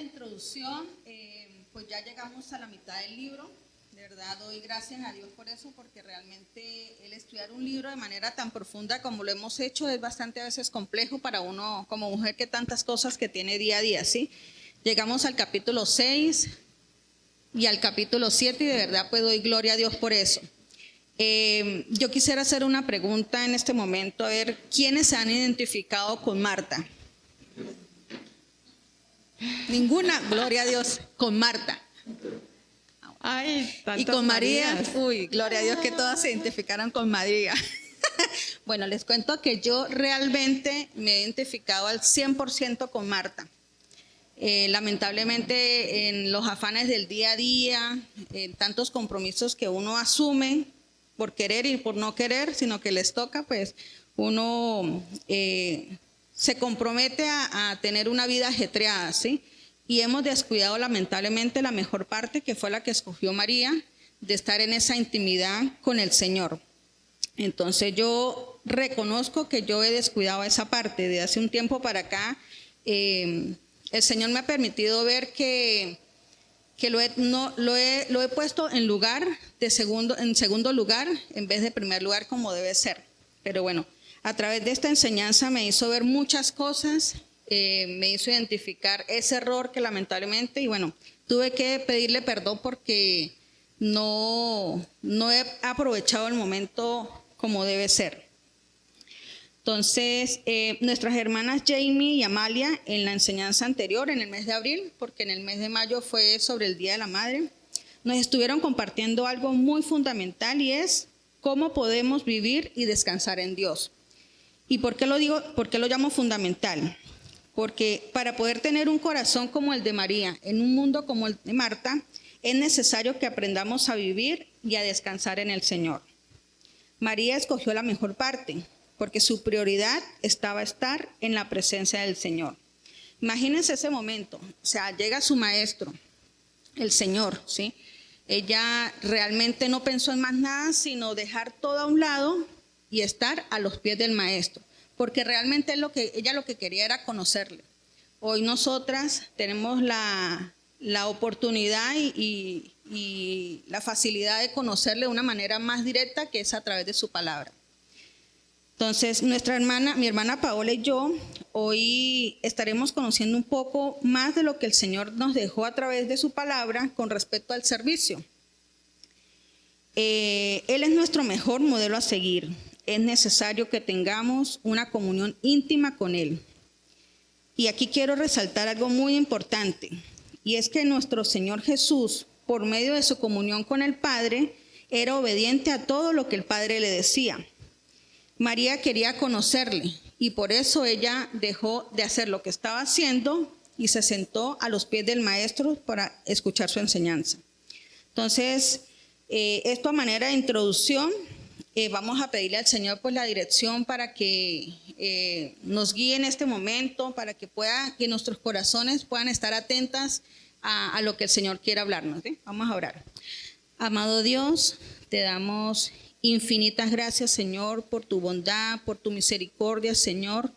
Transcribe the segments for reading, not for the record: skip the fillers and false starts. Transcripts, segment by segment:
introducción, pues ya llegamos a la mitad del libro. De verdad doy gracias a Dios por eso, porque realmente el estudiar un libro de manera tan profunda como lo hemos hecho es bastante a veces complejo para uno como mujer, que tantas cosas que tiene día a día, ¿sí? Llegamos al capítulo 6 y al capítulo 7 y de verdad pues doy gloria a Dios por eso. Yo quisiera hacer una pregunta en este momento, a ver, ¿quiénes se han identificado con Marta? Ninguna, gloria a Dios, con Marta. Ay, Y con María, Marías. uy, gloria a Dios que todas se identificaron con María. Bueno, les cuento que yo realmente me he identificado al 100% con Marta. Lamentablemente en los afanes del día a día, en tantos compromisos que uno asume por querer y por no querer, sino que les toca, pues uno se compromete a tener una vida ajetreada, ¿sí? Y hemos descuidado lamentablemente la mejor parte, que fue la que escogió María, de estar en esa intimidad con el Señor. Entonces yo reconozco que yo he descuidado esa parte. De hace un tiempo para acá, el Señor me ha permitido ver que lo he puesto en segundo lugar en vez de primer lugar, como debe ser. Pero bueno, a través de esta enseñanza me hizo ver muchas cosas, me hizo identificar ese error que lamentablemente, y bueno, tuve que pedirle perdón porque no he aprovechado el momento como debe ser. Entonces, nuestras hermanas Jamie y Amalia, en la enseñanza anterior, en el mes de abril, porque en el mes de mayo fue sobre el Día de la Madre, nos estuvieron compartiendo algo muy fundamental, y es cómo podemos vivir y descansar en Dios. ¿Y por qué lo digo? ¿Por qué lo llamo fundamental? Porque para poder tener un corazón como el de María, en un mundo como el de Marta, es necesario que aprendamos a vivir y a descansar en el Señor. María escogió la mejor parte, porque su prioridad estaba estar en la presencia del Señor. Imagínense ese momento, o sea, llega su maestro, el Señor, ¿sí? Ella realmente no pensó en más nada, sino dejar todo a un lado y estar a los pies del maestro, porque realmente ella lo que quería era conocerle. Hoy nosotras tenemos la oportunidad y la facilidad de conocerle de una manera más directa, que es a través de su palabra. Entonces, mi hermana Paola y yo, hoy estaremos conociendo un poco más de lo que el Señor nos dejó a través de su palabra con respecto al servicio. Él es nuestro mejor modelo a seguir. Es necesario que tengamos una comunión íntima con Él. Y aquí quiero resaltar algo muy importante, y es que nuestro Señor Jesús, por medio de su comunión con el Padre, era obediente a todo lo que el Padre le decía. María quería conocerle, y por eso ella dejó de hacer lo que estaba haciendo y se sentó a los pies del maestro para escuchar su enseñanza. Entonces, esto a manera de introducción, vamos a pedirle al Señor pues la dirección para que nos guíe en este momento, para que nuestros corazones puedan estar atentas a lo que el Señor quiere hablarnos, ¿sí? Vamos a orar. Amado Dios, te damos infinitas gracias, Señor, por tu bondad, por tu misericordia, Señor,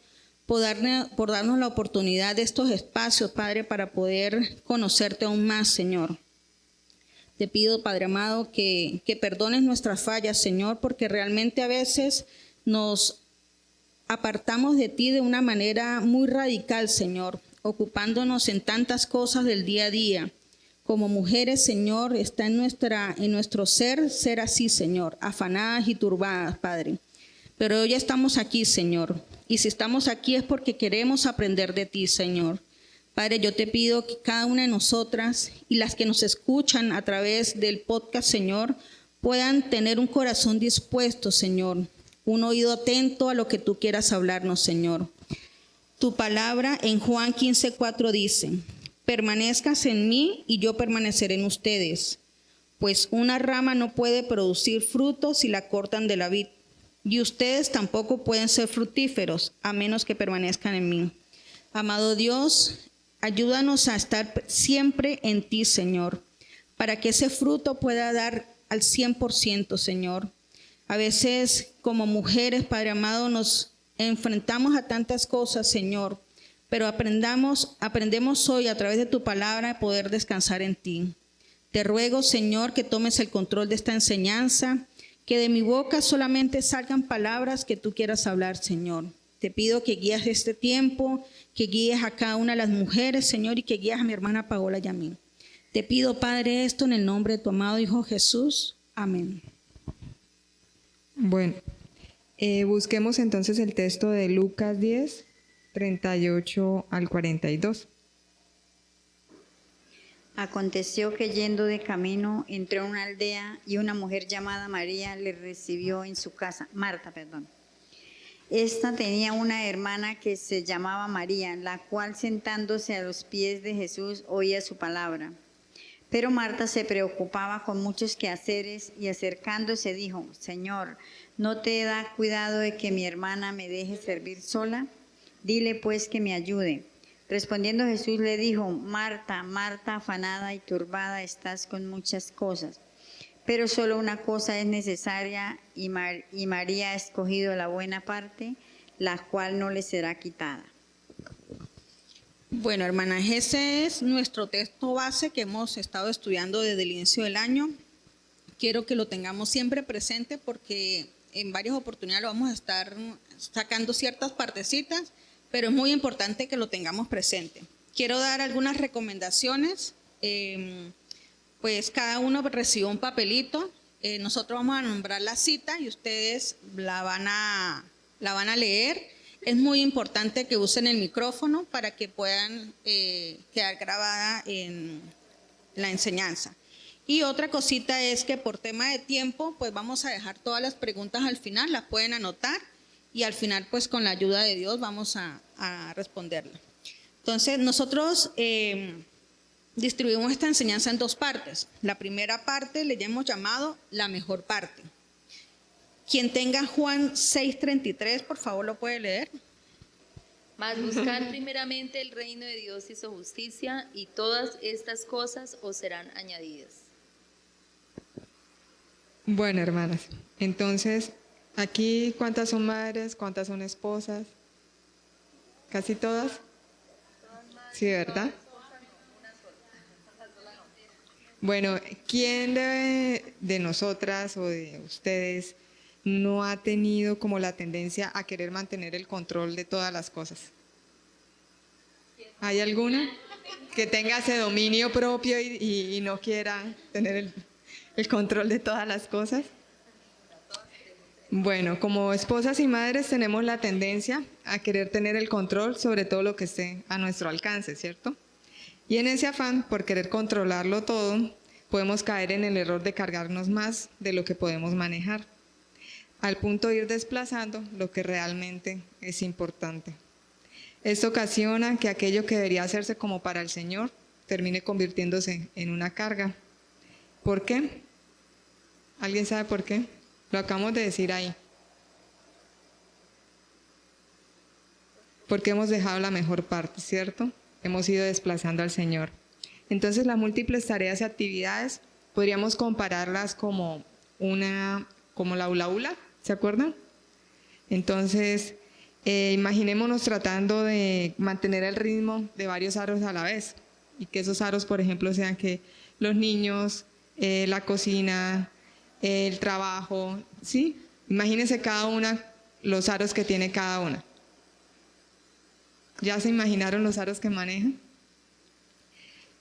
por darnos la oportunidad de estos espacios, Padre, para poder conocerte aún más, Señor. Te pido, Padre amado, que perdones nuestras fallas, Señor, porque realmente a veces nos apartamos de ti de una manera muy radical, Señor, ocupándonos en tantas cosas del día a día. Como mujeres, Señor, está en nuestro ser así, Señor, afanadas y turbadas, Padre. Pero hoy ya estamos aquí, Señor, y si estamos aquí es porque queremos aprender de ti, Señor. Padre, yo te pido que cada una de nosotras y las que nos escuchan a través del podcast, Señor, puedan tener un corazón dispuesto, Señor, un oído atento a lo que tú quieras hablarnos, Señor. Tu palabra en Juan 15:4 dice: permanezcas en mí y yo permaneceré en ustedes, pues una rama no puede producir frutos si la cortan de la vid, y ustedes tampoco pueden ser fructíferos a menos que permanezcan en mí. Amado Dios, ayúdanos a estar siempre en ti, Señor, para que ese fruto pueda dar al 100%, Señor. A veces como mujeres, Padre amado, nos enfrentamos a tantas cosas, Señor, pero aprendemos hoy a través de tu palabra a poder descansar en ti. Te ruego, Señor, que tomes el control de esta enseñanza, que de mi boca solamente salgan palabras que tú quieras hablar, Señor. Te pido que guíes este tiempo, que guíes a cada una de las mujeres, Señor, y que guíes a mi hermana Paola y a mí. Te pido, Padre, esto en el nombre de tu amado Hijo Jesús. Amén. Bueno, busquemos entonces el texto de Lucas 10, 38 al 42. Aconteció que yendo de camino entró en una aldea y una mujer llamada María le recibió en su casa. Marta, perdón. Esta tenía una hermana que se llamaba María, la cual sentándose a los pies de Jesús oía su palabra. Pero Marta se preocupaba con muchos quehaceres y acercándose dijo: Señor, ¿no te da cuidado de que mi hermana me deje servir sola? Dile pues que me ayude. Respondiendo Jesús le dijo: Marta, Marta, afanada y turbada estás con muchas cosas, pero solo una cosa es necesaria y María ha escogido la buena parte, la cual no le será quitada. Bueno, hermanas, ese es nuestro texto base que hemos estado estudiando desde el inicio del año. Quiero que lo tengamos siempre presente porque en varias oportunidades lo vamos a estar sacando ciertas partecitas, pero es muy importante que lo tengamos presente. Quiero dar algunas recomendaciones. Pues cada uno recibió un papelito. Nosotros vamos a nombrar la cita y ustedes la van a leer. Es muy importante que usen el micrófono para que puedan quedar grabada en la enseñanza. Y otra cosita es que por tema de tiempo, pues vamos a dejar todas las preguntas al final, las pueden anotar y al final, pues con la ayuda de Dios vamos a responderlas. Entonces, nosotros distribuimos esta enseñanza en dos partes. La primera parte le hemos llamado la mejor parte. Quien tenga Juan 6:33, por favor, lo puede leer. Mas buscad primeramente el reino de Dios y su justicia, y todas estas cosas os serán añadidas. Bueno, hermanas, entonces, aquí, ¿cuántas son madres? ¿Cuántas son esposas? ¿Casi todas? Sí, ¿verdad? Bueno, ¿quién de nosotras o de ustedes no ha tenido como la tendencia a querer mantener el control de todas las cosas? ¿Hay alguna que tenga ese dominio propio y no quiera tener el control de todas las cosas? Bueno, como esposas y madres tenemos la tendencia a querer tener el control sobre todo lo que esté a nuestro alcance, ¿cierto? Y en ese afán por querer controlarlo todo, podemos caer en el error de cargarnos más de lo que podemos manejar, al punto de ir desplazando lo que realmente es importante. Esto ocasiona que aquello que debería hacerse como para el Señor termine convirtiéndose en una carga. ¿Por qué? ¿Alguien sabe por qué? Lo acabamos de decir ahí. Porque hemos dejado la mejor parte, ¿cierto? Hemos ido desplazando al Señor. Entonces, las múltiples tareas y actividades podríamos compararlas como la hula hula, ¿se acuerdan? Entonces, imaginémonos tratando de mantener el ritmo de varios aros a la vez y que esos aros, por ejemplo, sean que los niños, la cocina, el trabajo, ¿sí? Imagínense cada una, los aros que tiene cada una. ¿Ya se imaginaron los aros que manejan?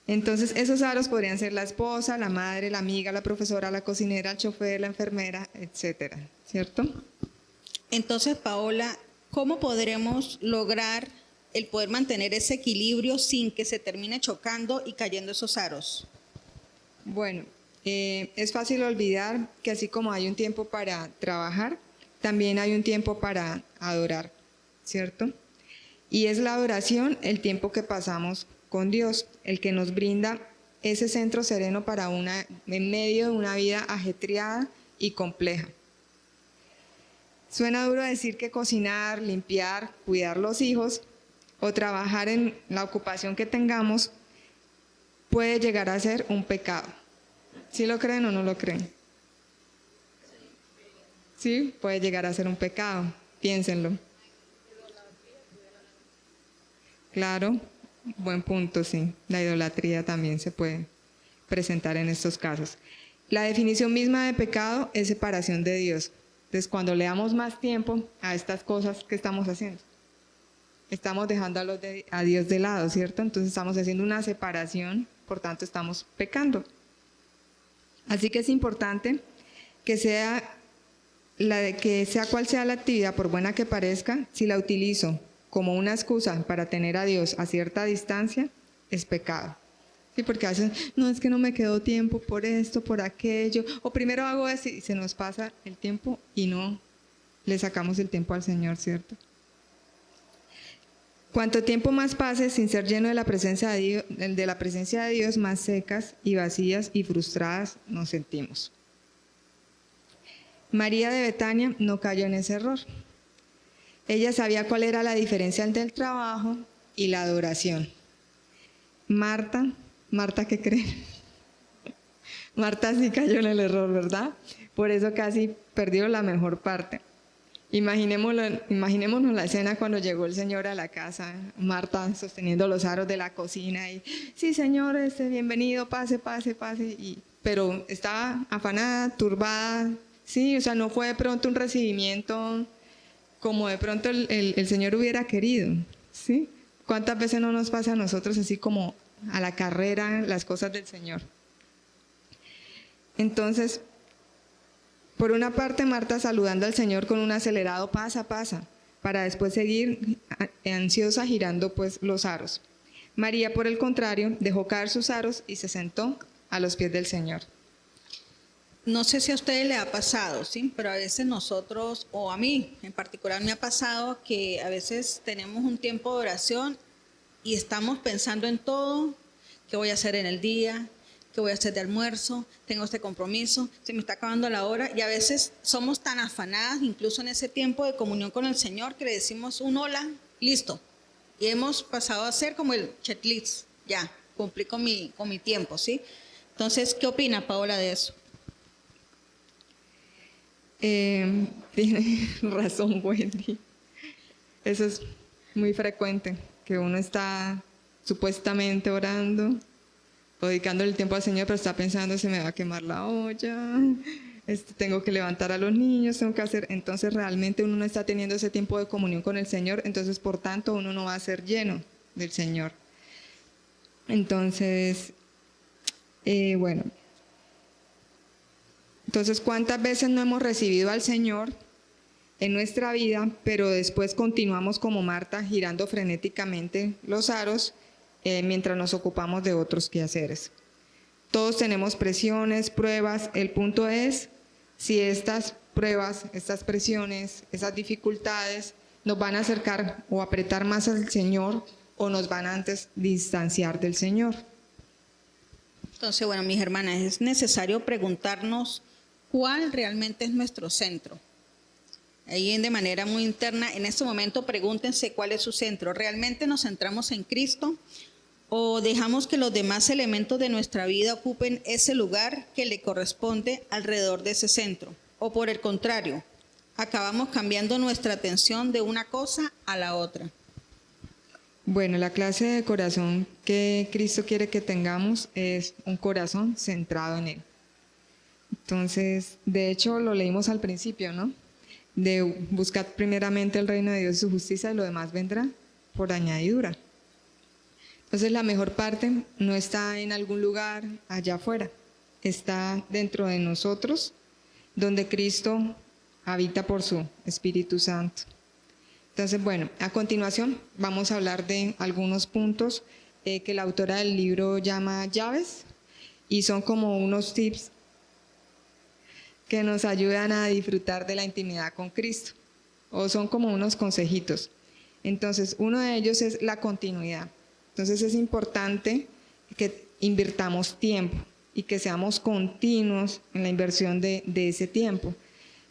Entonces, esos aros podrían ser la esposa, la madre, la amiga, la profesora, la cocinera, el chofer, la enfermera, etcétera, ¿cierto? Entonces, Paola, ¿cómo podremos lograr el poder mantener ese equilibrio sin que se termine chocando y cayendo esos aros? Bueno, es fácil olvidar que así como hay un tiempo para trabajar, también hay un tiempo para adorar, ¿cierto? Y es la adoración el tiempo que pasamos con Dios, el que nos brinda ese centro sereno para en medio de una vida ajetreada y compleja. Suena duro decir que cocinar, limpiar, cuidar los hijos o trabajar en la ocupación que tengamos puede llegar a ser un pecado. ¿Sí lo creen o no lo creen? Sí, puede llegar a ser un pecado. Piénsenlo. Claro, buen punto, sí. La idolatría también se puede presentar en estos casos. La definición misma de pecado es separación de Dios. Entonces, cuando le damos más tiempo a estas cosas que estamos haciendo, estamos dejando a Dios de lado, ¿cierto? Entonces estamos haciendo una separación, por tanto estamos pecando. Así que es importante que sea cual sea la actividad, por buena que parezca, si la utilizo como una excusa para tener a Dios a cierta distancia, es pecado. Sí, porque a veces, no, es que no me quedó tiempo por esto, por aquello, o primero hago esto y se nos pasa el tiempo y no le sacamos el tiempo al Señor, ¿cierto? Cuanto tiempo más pase sin ser lleno de la presencia de Dios, más secas y vacías y frustradas nos sentimos. María de Betania no cayó en ese error. Ella sabía cuál era la diferencia entre el trabajo y la adoración. Marta, ¿qué cree? Marta sí cayó en el error, ¿verdad? Por eso casi perdió la mejor parte. Imaginémonos la escena cuando llegó el Señor a la casa, Marta sosteniendo los aros de la cocina y, sí, Señor, bienvenido, pase, pero estaba afanada, turbada, sí, o sea, no fue de pronto un recibimiento como de pronto el Señor hubiera querido, ¿sí? ¿Cuántas veces no nos pasa a nosotros así como a la carrera las cosas del Señor? Entonces, por una parte, Marta saludando al Señor con un acelerado pasa, para después seguir ansiosa girando pues los aros. María, por el contrario, dejó caer sus aros y se sentó a los pies del Señor. No sé si a ustedes les ha pasado, ¿sí? Pero a veces nosotros, o a mí en particular me ha pasado que a veces tenemos un tiempo de oración y estamos pensando en todo, qué voy a hacer en el día, qué voy a hacer de almuerzo, tengo este compromiso, se me está acabando la hora, y a veces somos tan afanadas, incluso en ese tiempo de comunión con el Señor, que le decimos un hola, listo, y hemos pasado a ser como el checklist, ya, cumplí con mi tiempo, ¿sí? Entonces, ¿qué opina Paola de eso? Tiene razón, Wendy. Eso es muy frecuente, que uno está supuestamente orando, dedicándole el tiempo al Señor, pero está pensando, se me va a quemar la olla, tengo que levantar a los niños, tengo que hacer. Entonces realmente uno no está teniendo ese tiempo de comunión con el Señor, entonces por tanto uno no va a ser lleno del Señor. Entonces, bueno. Entonces, ¿cuántas veces no hemos recibido al Señor en nuestra vida, pero después continuamos como Marta girando frenéticamente los aros mientras nos ocupamos de otros quehaceres? Todos tenemos presiones, pruebas. El punto es si estas pruebas, estas presiones, esas dificultades nos van a acercar o apretar más al Señor o nos van a antes distanciar del Señor. Entonces, bueno, mis hermanas, es necesario preguntarnos cuál realmente es nuestro centro. Ahí de manera muy interna, en este momento pregúntense cuál es su centro. ¿Realmente nos centramos en Cristo o dejamos que los demás elementos de nuestra vida ocupen ese lugar que le corresponde alrededor de ese centro? O por el contrario, acabamos cambiando nuestra atención de una cosa a la otra. Bueno, la clase de corazón que Cristo quiere que tengamos es un corazón centrado en Él. Entonces, de hecho, lo leímos al principio, ¿no? De buscar primeramente el reino de Dios y su justicia y lo demás vendrá por añadidura. Entonces, la mejor parte no está en algún lugar allá afuera, está dentro de nosotros, donde Cristo habita por su Espíritu Santo. Entonces, bueno, a continuación vamos a hablar de algunos puntos que la autora del libro llama llaves y son como unos tips que nos ayudan a disfrutar de la intimidad con Cristo, o son como unos consejitos. Entonces, uno de ellos es la continuidad. Entonces, es importante que invirtamos tiempo y que seamos continuos en la inversión de ese tiempo.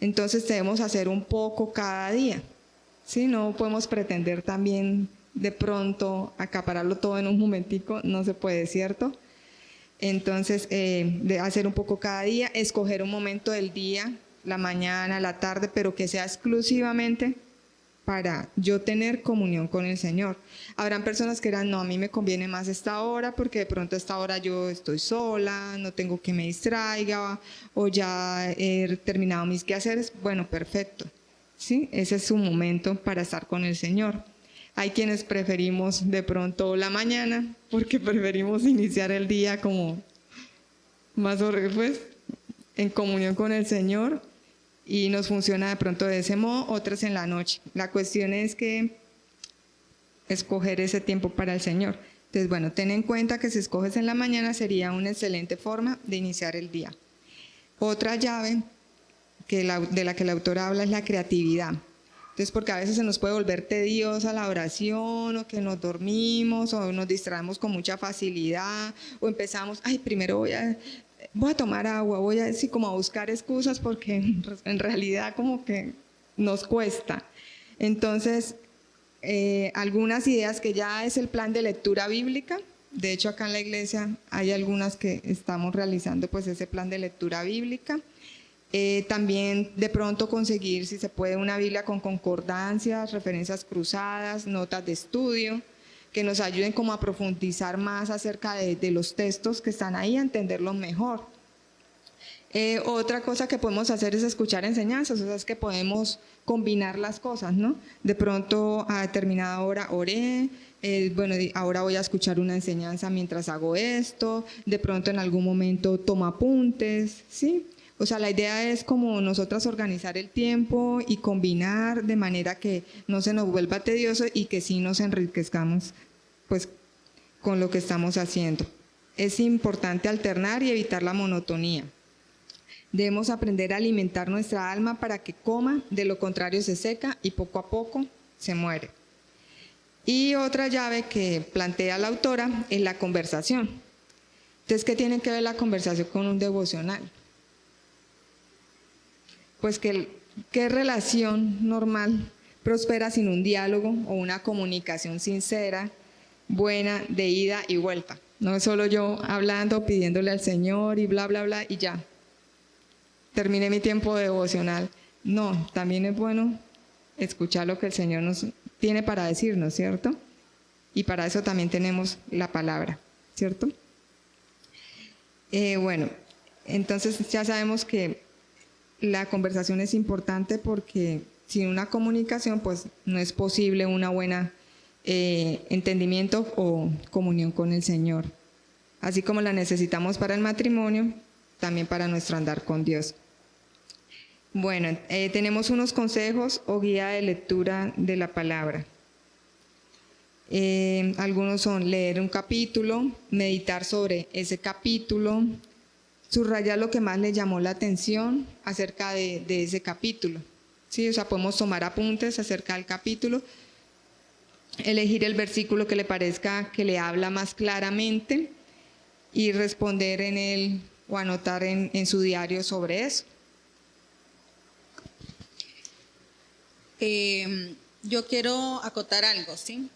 Entonces, debemos hacer un poco cada día. ¿Sí? No podemos pretender también de pronto acapararlo todo en un momentico, no se puede, ¿cierto? Entonces, de hacer un poco cada día, escoger un momento del día, la mañana, la tarde, pero que sea exclusivamente para yo tener comunión con el Señor. Habrán personas que dirán, no, a mí me conviene más esta hora porque de pronto a esta hora yo estoy sola, no tengo que me distraiga o ya he terminado mis quehaceres. Bueno, perfecto, ¿sí? Ese es su momento para estar con el Señor. Hay quienes preferimos de pronto la mañana porque preferimos iniciar el día como más pues, en comunión con el Señor. Y nos funciona de pronto de ese modo, otras en la noche. La cuestión es que escoger ese tiempo para el Señor. Entonces, bueno, ten en cuenta que si escoges en la mañana sería una excelente forma de iniciar el día. Otra llave de la que la autora habla es la creatividad. Entonces, porque a veces se nos puede volver tediosa la oración, o que nos dormimos, o nos distraemos con mucha facilidad, o empezamos, ay, primero voy a tomar agua, voy a decir como a buscar excusas porque en realidad como que nos cuesta. Entonces, algunas ideas que ya es el plan de lectura bíblica. De hecho, acá en la iglesia hay algunas que estamos realizando pues ese plan de lectura bíblica. También de pronto conseguir, si se puede, una Biblia con concordancias, referencias cruzadas, notas de estudio, que nos ayuden como a profundizar más acerca de los textos que están ahí, a entenderlos mejor. Otra cosa que podemos hacer es escuchar enseñanzas, o sea, es que podemos combinar las cosas, ¿no? De pronto a determinada hora oré, bueno, ahora voy a escuchar una enseñanza mientras hago esto, de pronto en algún momento tomo apuntes, ¿sí? O sea, la idea es como nosotras organizar el tiempo y combinar de manera que no se nos vuelva tedioso y que sí nos enriquezcamos pues con lo que estamos haciendo. Es importante alternar y evitar la monotonía. Debemos aprender a alimentar nuestra alma para que coma, de lo contrario se seca y poco a poco se muere. Y otra llave que plantea la autora es la conversación. Entonces, ¿qué tiene que ver la conversación con un devocional? Pues ¿qué relación normal prospera sin un diálogo o una comunicación sincera, buena, de ida y vuelta? No es solo yo hablando, pidiéndole al Señor y bla, bla, bla, y ya. Terminé mi tiempo devocional. No, también es bueno escuchar lo que el Señor nos tiene para decirnos, ¿cierto? Y para eso también tenemos la palabra, ¿cierto? Bueno, entonces ya sabemos que la conversación es importante porque sin una comunicación pues no es posible una buena entendimiento o comunión con el Señor. Así como la necesitamos para el matrimonio, también para nuestro andar con Dios. Bueno, tenemos unos consejos o guía de lectura de la palabra. Algunos son leer un capítulo, meditar sobre ese capítulo, subrayar lo que más le llamó la atención acerca de ese capítulo. ¿Sí? O sea, podemos tomar apuntes acerca del capítulo, elegir el versículo que le parezca que le habla más claramente y responder en él o anotar en su diario sobre eso. Yo quiero acotar algo, ¿sí?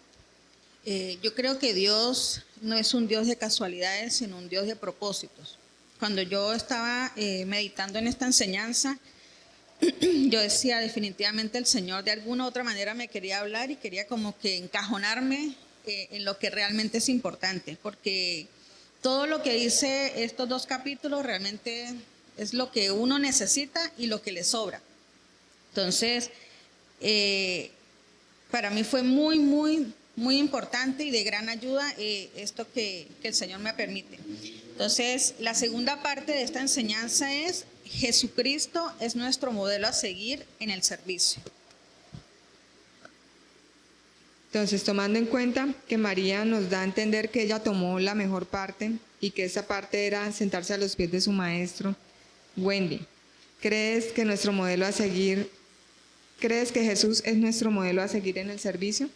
Yo creo que Dios no es un Dios de casualidades, sino un Dios de propósitos. Cuando yo estaba meditando en esta enseñanza, yo decía, definitivamente el Señor de alguna u otra manera me quería hablar y quería como que encajonarme en lo que realmente es importante, porque todo lo que dice estos dos capítulos realmente es lo que uno necesita y lo que le sobra. Entonces, para mí fue muy, muy, muy importante y de gran ayuda esto que el Señor me permite. Entonces, la segunda parte de esta enseñanza es: Jesucristo es nuestro modelo a seguir en el servicio. Entonces, tomando en cuenta que María nos da a entender que ella tomó la mejor parte y que esa parte era sentarse a los pies de su maestro, Wendy, ¿crees que nuestro modelo a seguir, crees que Jesús es nuestro modelo a seguir en el servicio?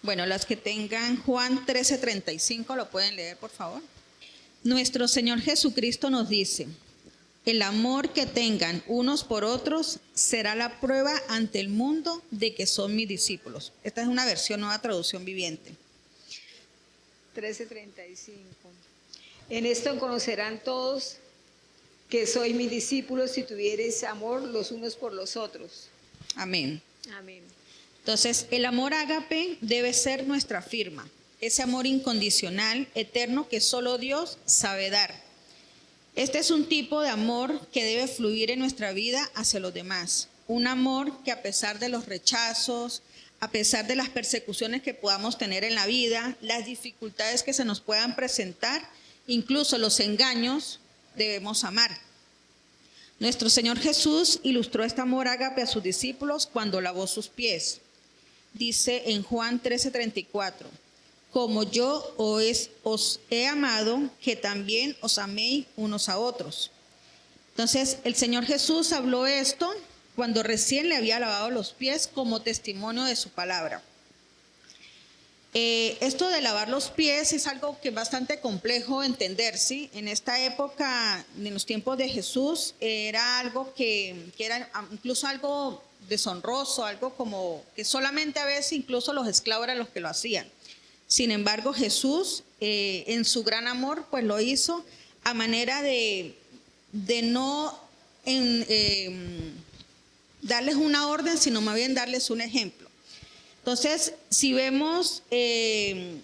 Bueno, las que tengan Juan 13:35 lo pueden leer, por favor. Nuestro Señor Jesucristo nos dice: el amor que tengan unos por otros será la prueba ante el mundo de que son mis discípulos. Esta es una versión nueva traducción viviente. 13:35. En esto conocerán todos que sois mis discípulos si tuviereis amor los unos por los otros. Amén. Amén. Entonces, el amor ágape debe ser nuestra firma, ese amor incondicional, eterno, que solo Dios sabe dar. Este es un tipo de amor que debe fluir en nuestra vida hacia los demás. Un amor que a pesar de los rechazos, a pesar de las persecuciones que podamos tener en la vida, las dificultades que se nos puedan presentar, incluso los engaños, debemos amar. Nuestro Señor Jesús ilustró este amor ágape a sus discípulos cuando lavó sus pies. Dice en Juan 13:34, como yo os he amado, que también os améis unos a otros. Entonces, el Señor Jesús habló esto cuando recién le había lavado los pies como testimonio de su palabra. Esto de lavar los pies es algo que es bastante complejo entender, ¿sí? En esta época, en los tiempos de Jesús, era algo que era incluso algo deshonroso, algo como que solamente a veces incluso los esclavos eran los que lo hacían. Sin embargo, Jesús, en su gran amor, pues lo hizo a manera de no darles una orden, sino más bien darles un ejemplo. Entonces, si vemos el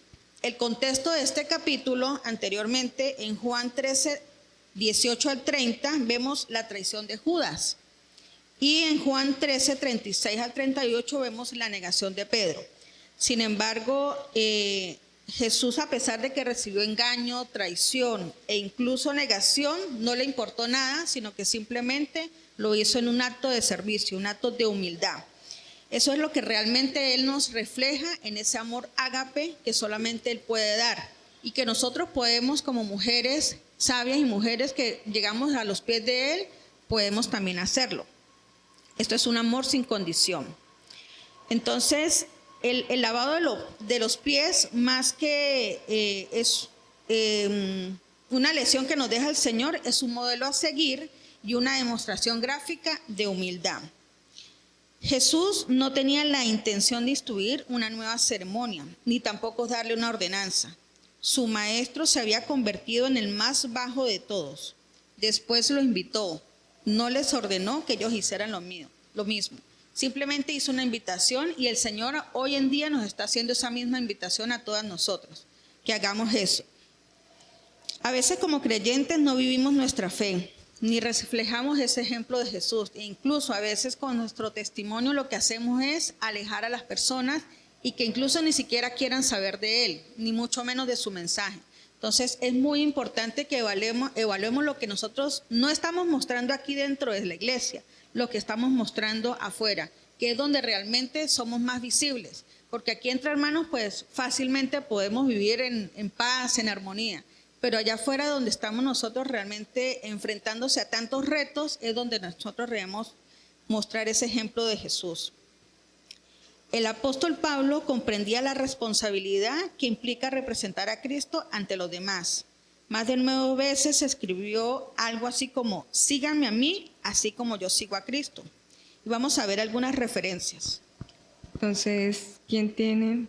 contexto de este capítulo anteriormente, en Juan 13, 18 al 30, vemos la traición de Judas. Y en Juan 13, 36 al 38, vemos la negación de Pedro. Sin embargo, Jesús, a pesar de que recibió engaño, traición e incluso negación, no le importó nada, sino que simplemente lo hizo en un acto de servicio, un acto de humildad. Eso es lo que realmente Él nos refleja en ese amor ágape que solamente Él puede dar y que nosotros podemos, como mujeres sabias y mujeres que llegamos a los pies de Él, podemos también hacerlo. Esto es un amor sin condición. Entonces, el lavado de los pies, más que es una lección que nos deja el Señor, es un modelo a seguir y una demostración gráfica de humildad. Jesús no tenía la intención de instituir una nueva ceremonia, ni tampoco darle una ordenanza. Su maestro se había convertido en el más bajo de todos. Después lo invitó. No les ordenó que ellos hicieran lo mismo. Simplemente hizo una invitación y el Señor hoy en día nos está haciendo esa misma invitación a todas nosotros, que hagamos eso. A veces como creyentes no vivimos nuestra fe, ni reflejamos ese ejemplo de Jesús. E incluso a veces con nuestro testimonio lo que hacemos es alejar a las personas y que incluso ni siquiera quieran saber de Él, ni mucho menos de su mensaje. Entonces es muy importante que evaluemos lo que nosotros no estamos mostrando aquí dentro de la iglesia, lo que estamos mostrando afuera, que es donde realmente somos más visibles. Porque aquí entre hermanos pues fácilmente podemos vivir en paz, en armonía. Pero allá afuera donde estamos nosotros realmente enfrentándose a tantos retos es donde nosotros debemos mostrar ese ejemplo de Jesús. El apóstol Pablo comprendía la responsabilidad que implica representar a Cristo ante los demás. Más de 9 veces escribió algo así como, síganme a mí, así como yo sigo a Cristo. Y vamos a ver algunas referencias. Entonces, ¿quién tiene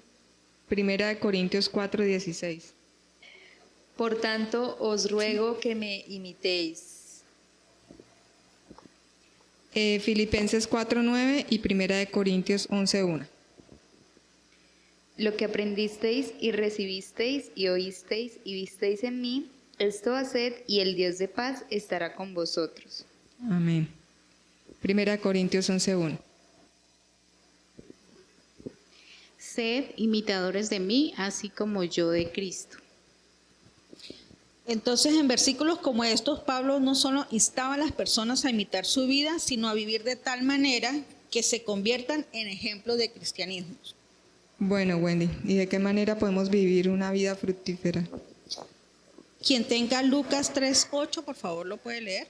1 Corintios 4, 16? Por tanto, os ruego que me imitéis. Filipenses 4:9 y 1 Corintios 11:1. Lo que aprendisteis y recibisteis y oísteis y visteis en mí, esto haced y el Dios de paz estará con vosotros. Amén. 1 Corintios 11:1. Sed imitadores de mí, así como yo de Cristo. Entonces, en versículos como estos, Pablo no solo instaba a las personas a imitar su vida, sino a vivir de tal manera que se conviertan en ejemplos de cristianismo. Bueno, Wendy, ¿y de qué manera podemos vivir una vida fructífera? Quien tenga Lucas 3:8, por favor, lo puede leer.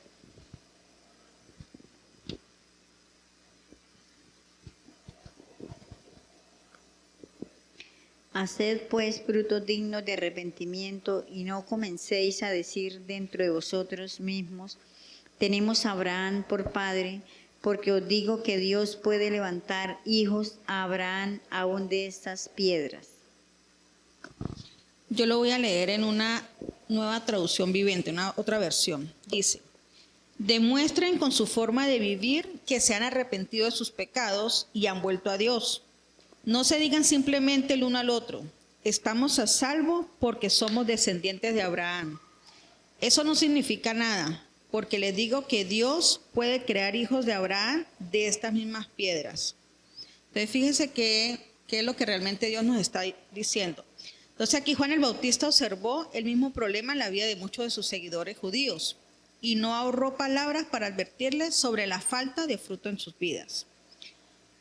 Haced pues frutos dignos de arrepentimiento y no comencéis a decir dentro de vosotros mismos, tenemos a Abraham por padre, porque os digo que Dios puede levantar hijos a Abraham aún de estas piedras. Yo lo voy a leer en una nueva traducción viviente, una otra versión. Dice, demuestren con su forma de vivir que se han arrepentido de sus pecados y han vuelto a Dios. No se digan simplemente el uno al otro, estamos a salvo porque somos descendientes de Abraham. Eso no significa nada, porque les digo que Dios puede crear hijos de Abraham de estas mismas piedras. Entonces fíjense qué es lo que realmente Dios nos está diciendo. Entonces aquí Juan el Bautista observó el mismo problema en la vida de muchos de sus seguidores judíos y no ahorró palabras para advertirles sobre la falta de fruto en sus vidas.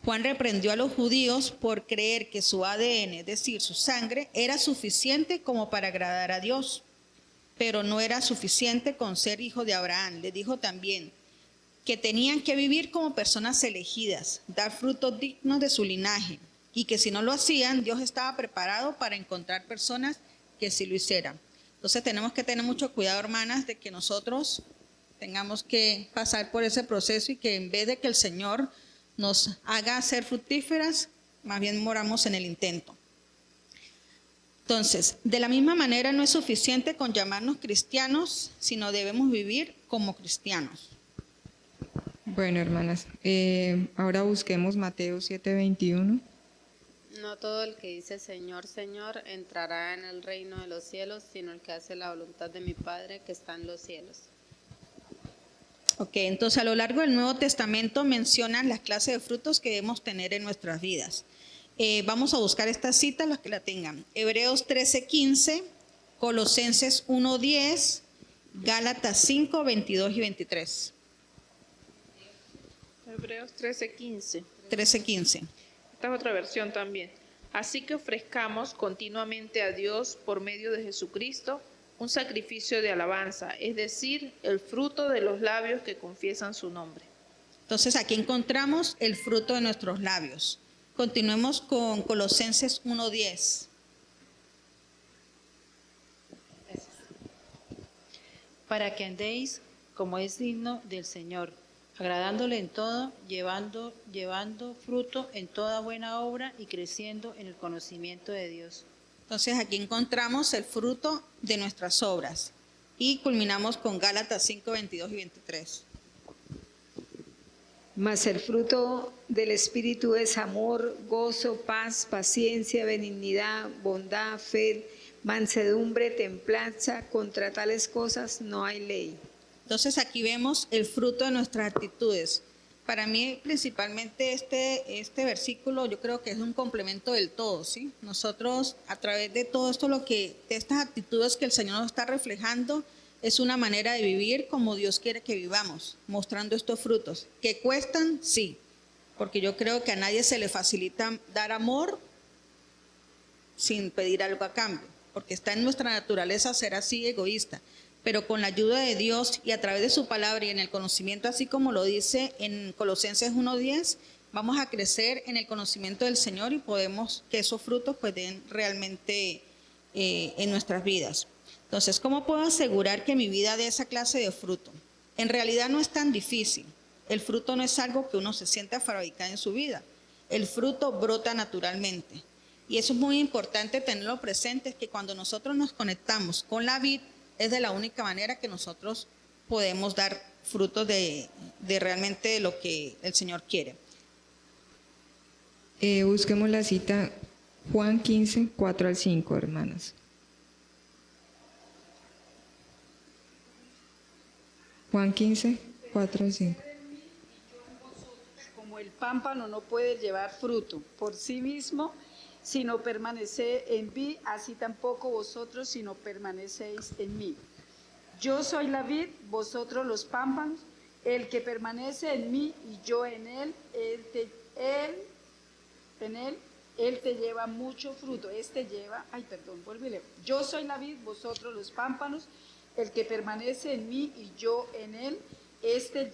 Juan reprendió a los judíos por creer que su ADN, es decir, su sangre, era suficiente como para agradar a Dios, pero no era suficiente con ser hijo de Abraham. Les dijo también que tenían que vivir como personas elegidas, dar frutos dignos de su linaje, y que si no lo hacían, Dios estaba preparado para encontrar personas que sí lo hicieran. Entonces tenemos que tener mucho cuidado, hermanas, de que nosotros tengamos que pasar por ese proceso y que en vez de que el Señor nos haga ser fructíferas, más bien moramos en el intento. Entonces, de la misma manera no es suficiente con llamarnos cristianos, sino debemos vivir como cristianos. Bueno, hermanas, ahora busquemos Mateo 7:21. No todo el que dice Señor, Señor entrará en el reino de los cielos, sino el que hace la voluntad de mi Padre que está en los cielos. Ok, entonces a lo largo del Nuevo Testamento mencionan las clases de frutos que debemos tener en nuestras vidas. Vamos a buscar esta cita, los que la tengan. Hebreos 13:15, Colosenses 1:10, Gálatas 5:22 y 23. Hebreos 13:15. 13:15. Esta es otra versión también. Así que ofrezcamos continuamente a Dios por medio de Jesucristo un sacrificio de alabanza, es decir, el fruto de los labios que confiesan su nombre. Entonces aquí encontramos el fruto de nuestros labios. Continuemos con Colosenses 1:10. Para que andéis como es digno del Señor, agradándole en todo, llevando fruto en toda buena obra y creciendo en el conocimiento de Dios. Entonces aquí encontramos el fruto de nuestras obras. Y culminamos con Gálatas 5:22 y 23. Mas el fruto del Espíritu es amor, gozo, paz, paciencia, benignidad, bondad, fe, mansedumbre, templanza. Contra tales cosas no hay ley. Entonces aquí vemos el fruto de nuestras actitudes. Para mí principalmente este versículo yo creo que es un complemento del todo, ¿sí? Nosotros a través de todo esto, de estas actitudes que el Señor nos está reflejando, es una manera de vivir como Dios quiere que vivamos, mostrando estos frutos. ¿Que cuestan? Sí, porque yo creo que a nadie se le facilita dar amor sin pedir algo a cambio, porque está en nuestra naturaleza ser así egoísta. Pero con la ayuda de Dios y a través de su palabra y en el conocimiento, así como lo dice en Colosenses 1:10, vamos a crecer en el conocimiento del Señor y podemos que esos frutos pues den realmente en nuestras vidas. Entonces, ¿cómo puedo asegurar que mi vida dé esa clase de fruto? En realidad no es tan difícil. El fruto no es algo que uno se sienta a fabricar en su vida. El fruto brota naturalmente. Y eso es muy importante tenerlo presente, es que cuando nosotros nos conectamos con la vid, es de la única manera que nosotros podemos dar frutos de realmente lo que el Señor quiere. Busquemos la cita Juan 15:4-5, hermanas. Juan 15:4-5. Como el pámpano no puede llevar fruto por sí mismo, si no permanece en mí, así tampoco vosotros si no permanecéis en mí. Yo soy la vid, vosotros los pámpanos. El que permanece en mí y yo en él, él te lleva mucho fruto. Yo soy la vid, vosotros los pámpanos. El que permanece en mí y yo en él,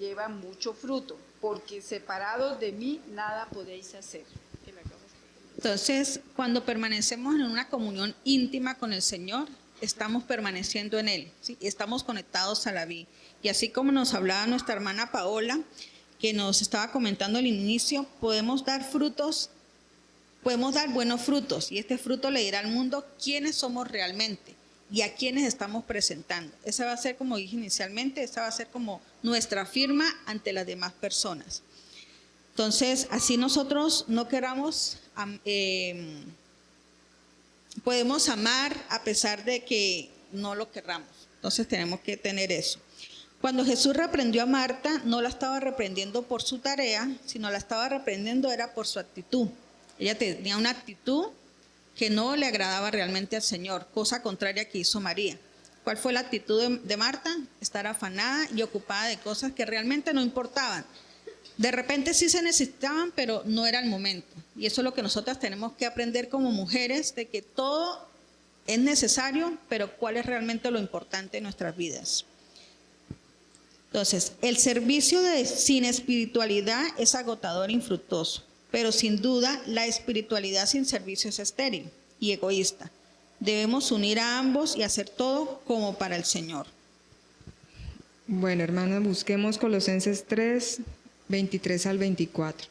lleva mucho fruto, porque separados de mí nada podéis hacer. Entonces, cuando permanecemos en una comunión íntima con el Señor, estamos permaneciendo en Él, ¿sí? Estamos conectados a la vid. Y así como nos hablaba nuestra hermana Paola, que nos estaba comentando al inicio, podemos dar frutos, podemos dar buenos frutos. Y este fruto le dirá al mundo quiénes somos realmente y a quiénes estamos presentando. Esa va a ser, como dije inicialmente, esa va a ser como nuestra firma ante las demás personas. Entonces, así nosotros no queramos, podemos amar a pesar de que no lo querramos. Entonces tenemos que tener eso. Cuando Jesús reprendió a Marta, no la estaba reprendiendo por su tarea, sino la estaba reprendiendo era por su actitud. Ella tenía una actitud que no le agradaba realmente al Señor, cosa contraria que hizo María. ¿Cuál fue la actitud de Marta? Estar afanada y ocupada de cosas que realmente no importaban. De repente sí se necesitaban, pero no era el momento. Y eso es lo que nosotras tenemos que aprender como mujeres, de que todo es necesario, pero cuál es realmente lo importante en nuestras vidas. Entonces, el servicio sin espiritualidad es agotador e infructuoso, pero sin duda la espiritualidad sin servicio es estéril y egoísta. Debemos unir a ambos y hacer todo como para el Señor. Bueno, hermanas, busquemos Colosenses 3, 23 al 24.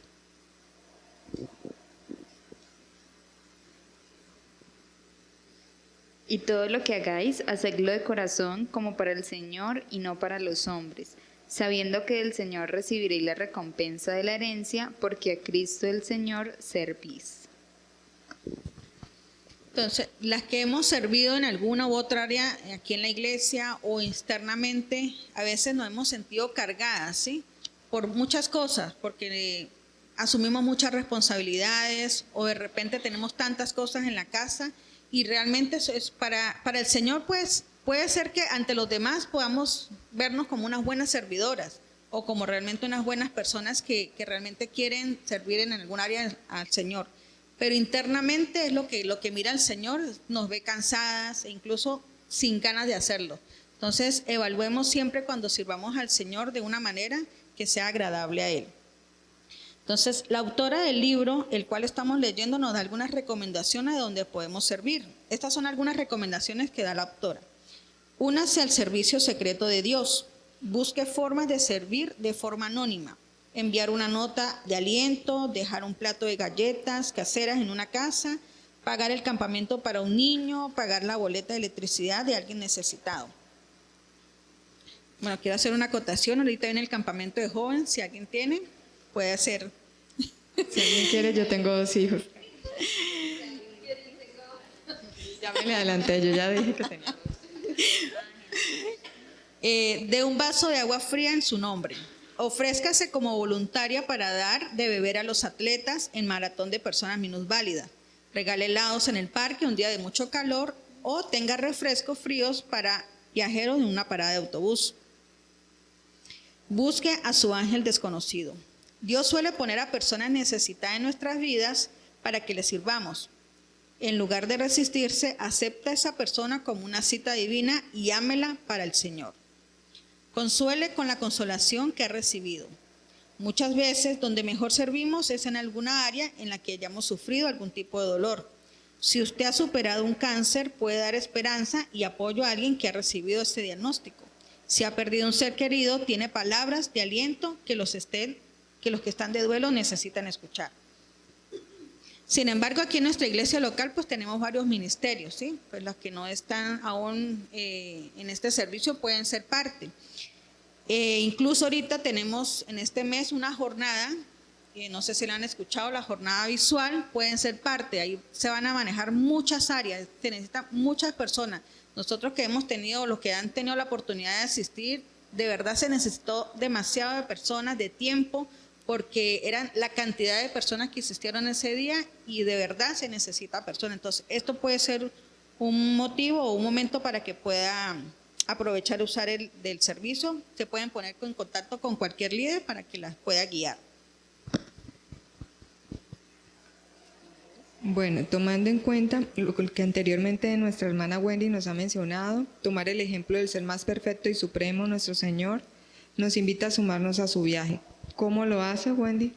Y todo lo que hagáis, hacedlo de corazón como para el Señor y no para los hombres, sabiendo que del Señor recibiréis la recompensa de la herencia, porque a Cristo el Señor servís. Entonces, las que hemos servido en alguna u otra área aquí en la iglesia o externamente, a veces nos hemos sentido cargadas, ¿sí? Por muchas cosas, porque asumimos muchas responsabilidades o de repente tenemos tantas cosas en la casa y realmente eso es para el Señor, pues puede ser que ante los demás podamos vernos como unas buenas servidoras o como realmente unas buenas personas que realmente quieren servir en algún área al Señor. Pero internamente es lo que mira el Señor, nos ve cansadas e incluso sin ganas de hacerlo. Entonces, evaluemos siempre cuando sirvamos al Señor de una manera que sea agradable a Él. Entonces, la autora del libro, el cual estamos leyendo, nos da algunas recomendaciones de donde podemos servir. Estas son algunas recomendaciones que da la autora. Únase al servicio secreto de Dios. Busque formas de servir de forma anónima. Enviar una nota de aliento, dejar un plato de galletas caseras en una casa, pagar el campamento para un niño, pagar la boleta de electricidad de alguien necesitado. Bueno, quiero hacer una acotación. Ahorita viene el campamento de jóvenes. Si alguien tiene, puede hacer. Si alguien quiere, yo tengo 2 hijos. Ya me le adelanté, yo ya dije que tenía 2. De un vaso de agua fría en su nombre. Ofrézcase como voluntaria para dar de beber a los atletas en maratón de personas minusválidas. Regale helados en el parque un día de mucho calor o tenga refrescos fríos para viajeros en una parada de autobús. Busque a su ángel desconocido. Dios suele poner a personas necesitadas en nuestras vidas para que les sirvamos. En lugar de resistirse, acepta a esa persona como una cita divina y ámela para el Señor. Consuele con la consolación que ha recibido. Muchas veces donde mejor servimos es en alguna área en la que hayamos sufrido algún tipo de dolor. Si usted ha superado un cáncer, puede dar esperanza y apoyo a alguien que ha recibido este diagnóstico. Si ha perdido un ser querido, tiene palabras de aliento que los que están de duelo necesitan escuchar. Sin embargo, aquí en nuestra iglesia local pues tenemos varios ministerios, ¿sí? Pues los que no están aún en este servicio pueden ser parte. Incluso ahorita tenemos en este mes una jornada, no sé si la han escuchado, la jornada visual, pueden ser parte. Ahí se van a manejar muchas áreas, se necesitan muchas personas. Nosotros que hemos tenido, los que han tenido la oportunidad de asistir, de verdad se necesitó demasiado de personas, de tiempo, porque eran la cantidad de personas que asistieron ese día y de verdad se necesita personas. Entonces, esto puede ser un motivo o un momento para que pueda aprovechar usar del servicio. Se pueden poner en contacto con cualquier líder para que las pueda guiar. Bueno, tomando en cuenta lo que anteriormente nuestra hermana Wendy nos ha mencionado, tomar el ejemplo del ser más perfecto y supremo, nuestro Señor, nos invita a sumarnos a su viaje. ¿Cómo lo hace, Wendy?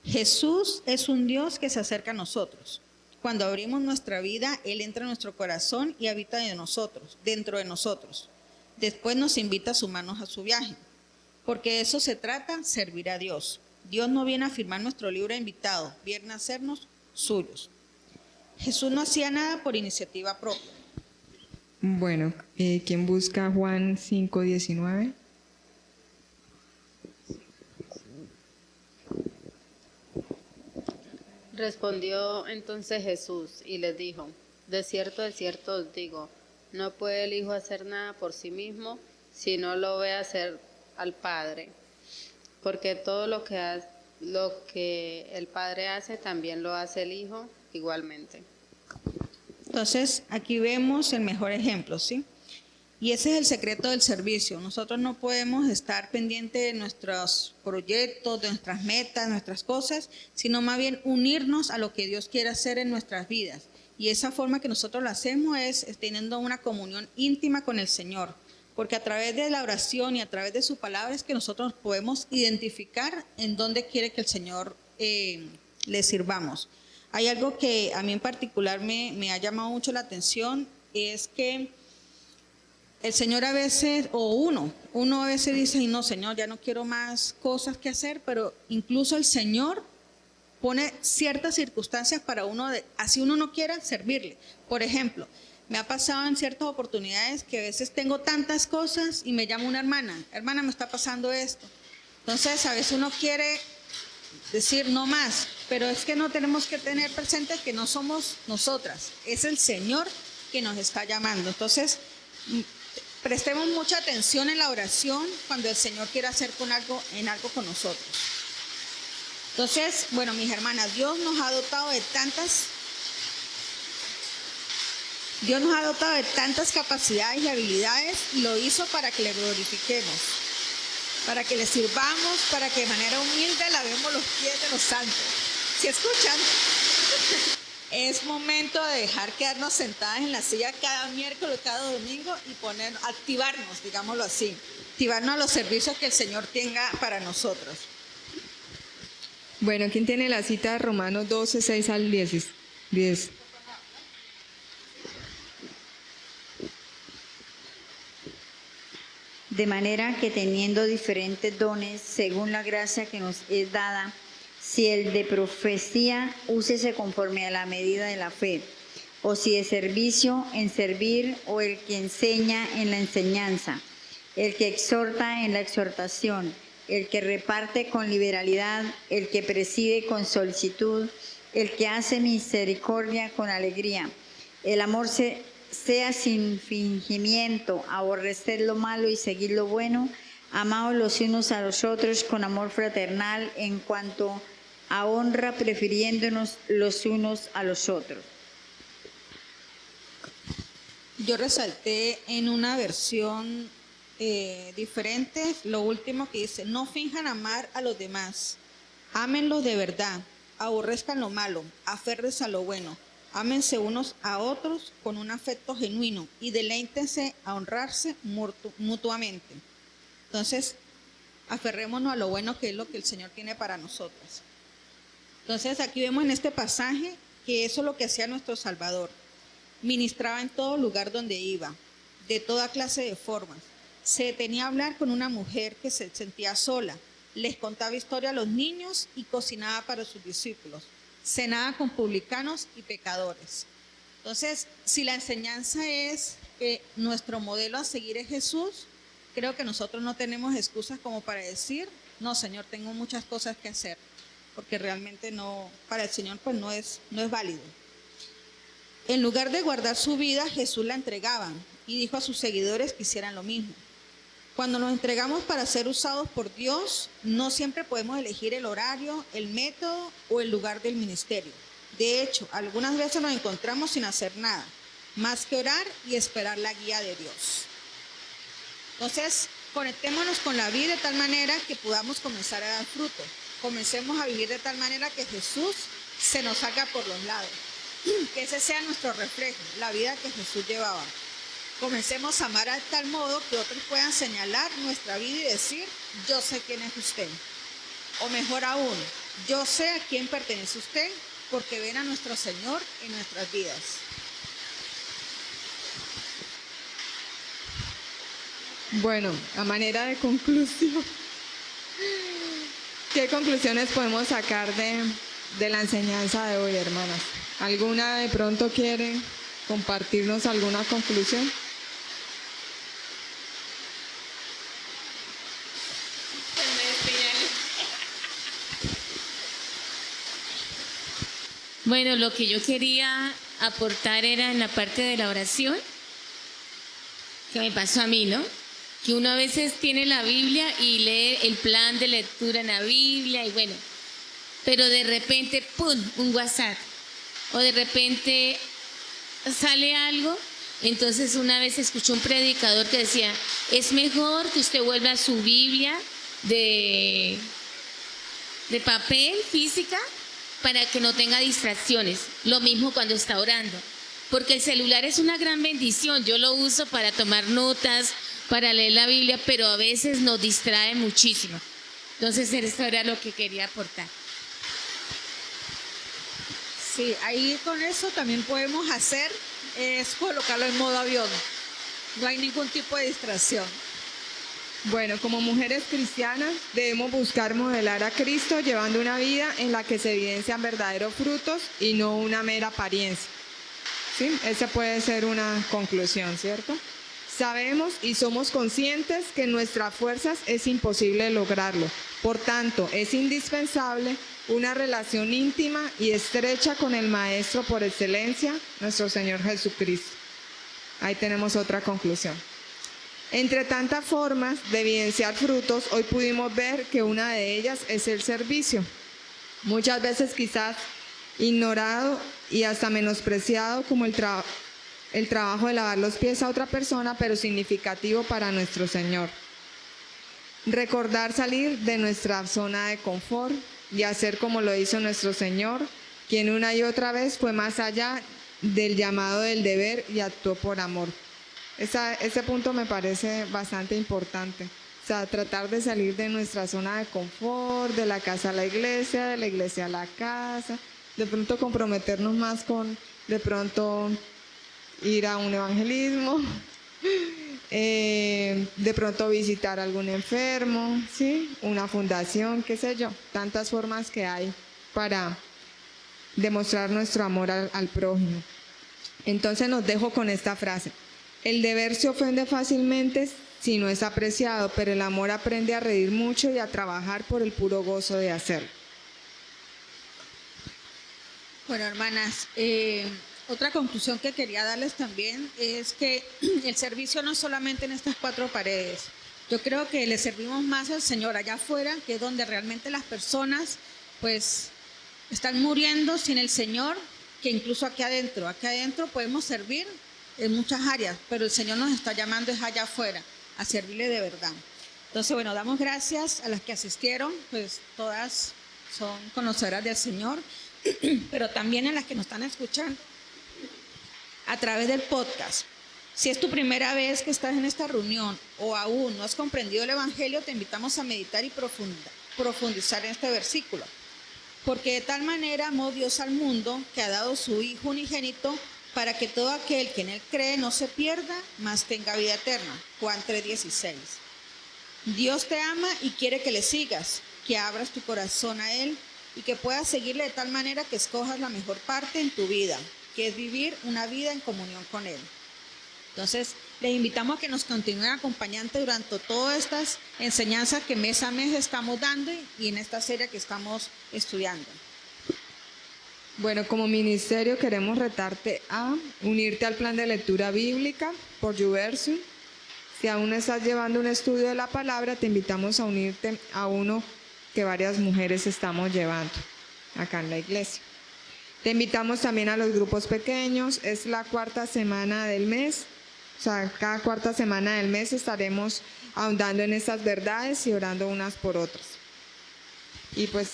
Jesús es un Dios que se acerca a nosotros. Cuando abrimos nuestra vida, Él entra en nuestro corazón y habita dentro de nosotros. Después nos invita a sumarnos a su viaje. Porque de eso se trata, servir a Dios. Dios no viene a firmar nuestro libro de invitado, viene a hacernos suyos. Jesús no hacía nada por iniciativa propia. Bueno, ¿quién busca Juan 5:19? Respondió entonces Jesús y les dijo, de cierto os digo, no puede el Hijo hacer nada por sí mismo si no lo ve hacer al Padre, porque todo lo que el Padre hace, también lo hace el Hijo igualmente. Entonces, aquí vemos el mejor ejemplo, ¿sí? Y ese es el secreto del servicio. Nosotros no podemos estar pendientes de nuestros proyectos, de nuestras metas, nuestras cosas, sino más bien unirnos a lo que Dios quiere hacer en nuestras vidas. Y esa forma que nosotros lo hacemos es teniendo una comunión íntima con el Señor. Porque a través de la oración y a través de su palabra es que nosotros podemos identificar en dónde quiere que el Señor le sirvamos. Hay algo que a mí en particular me ha llamado mucho la atención, es que el Señor a veces, o uno a veces dice, y no, Señor, ya no quiero más cosas que hacer, pero incluso el Señor pone ciertas circunstancias para uno, así uno no quiera servirle. Por ejemplo, me ha pasado en ciertas oportunidades que a veces tengo tantas cosas y me llama una hermana, me está pasando esto. Entonces a veces uno quiere decir no más, pero es que no tenemos que tener presente que no somos nosotras, es el Señor que nos está llamando. Entonces, prestemos mucha atención en la oración cuando el Señor quiere hacer en algo con nosotros. Entonces, bueno, mis hermanas, Dios nos ha dotado de tantas capacidades y habilidades, y lo hizo para que le glorifiquemos, para que le sirvamos, para que de manera humilde lavemos los pies de los santos. ¿Sí escuchan? Es momento de dejar quedarnos sentadas en la silla cada miércoles, cada domingo y activarnos, digámoslo así, activarnos a los servicios que el Señor tenga para nosotros. Bueno, ¿quién tiene la cita de Romanos 12, 6 al 10? De manera que teniendo diferentes dones, según la gracia que nos es dada, si el de profecía, úsese conforme a la medida de la fe, o si de servicio, en servir, o el que enseña en la enseñanza, el que exhorta en la exhortación, el que reparte con liberalidad, el que preside con solicitud, el que hace misericordia con alegría. El amor sea sin fingimiento, aborrecer lo malo y seguir lo bueno, amados los unos a los otros con amor fraternal, en cuanto a honra, prefiriéndonos los unos a los otros. Yo resalté en una versión diferente lo último que dice: no finjan amar a los demás, ámenlos de verdad, aborrezcan lo malo, aférrense a lo bueno, ámense unos a otros con un afecto genuino y deleítense a honrarse mutuamente. Entonces, aferrémonos a lo bueno, que es lo que el Señor tiene para nosotros. Entonces, aquí vemos en este pasaje que eso es lo que hacía nuestro Salvador. Ministraba en todo lugar donde iba, de toda clase de formas. Se detenía a hablar con una mujer que se sentía sola, les contaba historia a los niños y cocinaba para sus discípulos. Cenaba con publicanos y pecadores. Entonces, si la enseñanza es que nuestro modelo a seguir es Jesús, creo que nosotros no tenemos excusas como para decir, no, Señor, tengo muchas cosas que hacer, porque realmente no, para el Señor pues no es válido. En lugar de guardar su vida, Jesús la entregaba y dijo a sus seguidores que hicieran lo mismo. Cuando nos entregamos para ser usados por Dios, no siempre podemos elegir el horario, el método o el lugar del ministerio. De hecho, algunas veces nos encontramos sin hacer nada, más que orar y esperar la guía de Dios. Entonces, conectémonos con la vida de tal manera que podamos comenzar a dar fruto. Comencemos a vivir de tal manera que Jesús se nos haga por los lados. Que ese sea nuestro reflejo, la vida que Jesús llevaba. Comencemos a amar a tal modo que otros puedan señalar nuestra vida y decir, yo sé quién es usted. O mejor aún, yo sé a quién pertenece usted, porque ven a nuestro Señor en nuestras vidas. Bueno, a manera de conclusión, ¿qué conclusiones podemos sacar de la enseñanza de hoy, hermanas? ¿Alguna de pronto quiere compartirnos alguna conclusión? Bueno, lo que yo quería aportar era en la parte de la oración, que me pasó a mí, ¿no? Que uno a veces tiene la Biblia y lee el plan de lectura en la Biblia y bueno, pero de repente, ¡pum!, un WhatsApp. O de repente sale algo. Entonces una vez escuché un predicador que decía, es mejor que usted vuelva a su Biblia de papel, física, para que no tenga distracciones. Lo mismo cuando está orando. Porque el celular es una gran bendición. Yo lo uso para tomar notas, para leer la Biblia, pero a veces nos distrae muchísimo. Entonces esto era lo que quería aportar. Sí, ahí con eso también podemos hacer es colocarlo en modo avión. No hay ningún tipo de distracción. Bueno, como mujeres cristianas debemos buscar modelar a Cristo llevando una vida en la que se evidencian verdaderos frutos y no una mera apariencia. ¿Sí? Esa puede ser una conclusión, ¿cierto? Sabemos y somos conscientes que en nuestras fuerzas es imposible lograrlo. Por tanto, es indispensable una relación íntima y estrecha con el Maestro por excelencia, nuestro Señor Jesucristo. Ahí tenemos otra conclusión. Entre tantas formas de evidenciar frutos, hoy pudimos ver que una de ellas es el servicio. Muchas veces quizás ignorado y hasta menospreciado como el trabajo de lavar los pies a otra persona, pero significativo para nuestro Señor. Recordar salir de nuestra zona de confort y hacer como lo hizo nuestro Señor, quien una y otra vez fue más allá del llamado del deber y actuó por amor. Ese punto me parece bastante importante. O sea, tratar de salir de nuestra zona de confort, de la casa a la iglesia, de la iglesia a la casa, de pronto comprometernos más con, de pronto, ir a un evangelismo, de pronto visitar a algún enfermo, ¿sí? Una fundación, qué sé yo, tantas formas que hay para demostrar nuestro amor al prójimo. Entonces nos dejo con esta frase: el deber se ofende fácilmente si no es apreciado, pero el amor aprende a reír mucho y a trabajar por el puro gozo de hacerlo. Bueno, hermanas, otra conclusión que quería darles también es que el servicio no es solamente en estas cuatro paredes. Yo creo que le servimos más al Señor allá afuera, que es donde realmente las personas pues están muriendo sin el Señor, que incluso aquí adentro. Aquí adentro podemos servir en muchas áreas, pero el Señor nos está llamando es allá afuera, a servirle de verdad. Entonces, bueno, damos gracias a las que asistieron, pues todas son conocedoras del Señor, pero también a las que nos están escuchando a través del podcast. Si es tu primera vez que estás en esta reunión o aún no has comprendido el Evangelio, te invitamos a meditar y profundizar en este versículo. Porque de tal manera amó Dios al mundo que ha dado su Hijo unigénito para que todo aquel que en Él cree no se pierda, mas tenga vida eterna. Juan 3:16. Dios te ama y quiere que le sigas, que abras tu corazón a Él y que puedas seguirle de tal manera que escojas la mejor parte en tu vida, que es vivir una vida en comunión con Él. Entonces, les invitamos a que nos continúen acompañando durante todas estas enseñanzas que mes a mes estamos dando y en esta serie que estamos estudiando. Bueno, como ministerio queremos retarte a unirte al plan de lectura bíblica por YouVersion. Si aún estás llevando un estudio de la palabra, te invitamos a unirte a uno que varias mujeres estamos llevando acá en la iglesia. Te invitamos también a los grupos pequeños. Es la cuarta semana del mes. O sea, cada cuarta semana del mes estaremos ahondando en estas verdades y orando unas por otras. Y pues...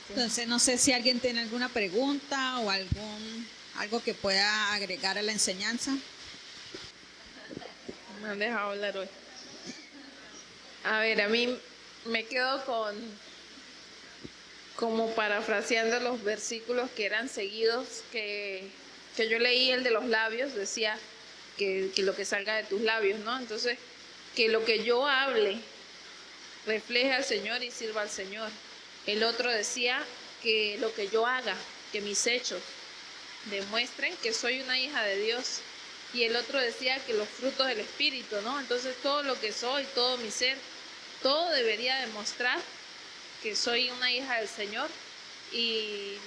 Entonces, no sé si alguien tiene alguna pregunta o algo que pueda agregar a la enseñanza. Me han dejado hablar hoy. A ver, a mí me quedo como parafraseando los versículos que eran seguidos, que yo leí, el de los labios, decía que lo que salga de tus labios, ¿no? Entonces, que lo que yo hable refleje al Señor y sirva al Señor. El otro decía que lo que yo haga, que mis hechos demuestren que soy una hija de Dios. Y el otro decía que los frutos del Espíritu, ¿no? Entonces todo lo que soy, todo mi ser, todo debería demostrar que soy una hija del Señor Y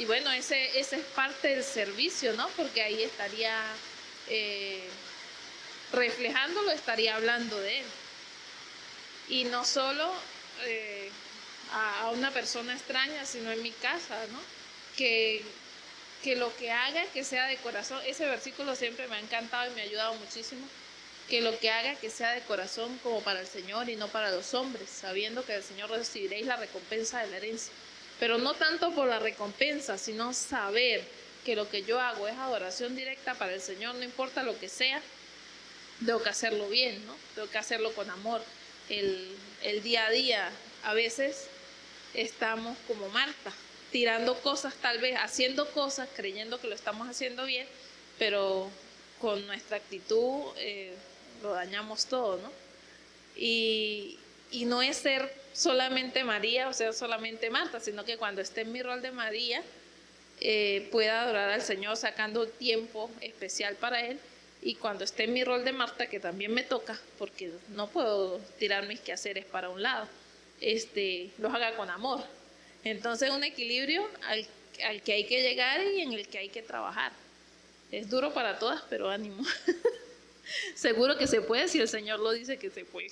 bueno, ese es parte del servicio, ¿no? Porque ahí estaría reflejándolo, estaría hablando de él. Y no solo a una persona extraña, sino en mi casa, ¿no? Que lo que haga, que sea de corazón. Ese versículo siempre me ha encantado y me ha ayudado muchísimo. Que lo que haga, que sea de corazón como para el Señor y no para los hombres, sabiendo que del Señor recibiréis la recompensa de la herencia. Pero no tanto por la recompensa, sino saber que lo que yo hago es adoración directa para el Señor, no importa lo que sea, tengo que hacerlo bien, ¿no? Tengo que hacerlo con amor. El día a día, a veces estamos como Marta, tirando cosas tal vez, haciendo cosas, creyendo que lo estamos haciendo bien, pero con nuestra actitud lo dañamos todo, ¿no? Y no es ser solamente María o ser solamente Marta, sino que cuando esté en mi rol de María pueda adorar al Señor sacando tiempo especial para Él, y cuando esté en mi rol de Marta, que también me toca, porque no puedo tirar mis quehaceres para un lado, los haga con amor. Entonces un equilibrio al que hay que llegar y en el que hay que trabajar. Es duro para todas, pero ánimo. Seguro que se puede si el Señor lo dice que se puede.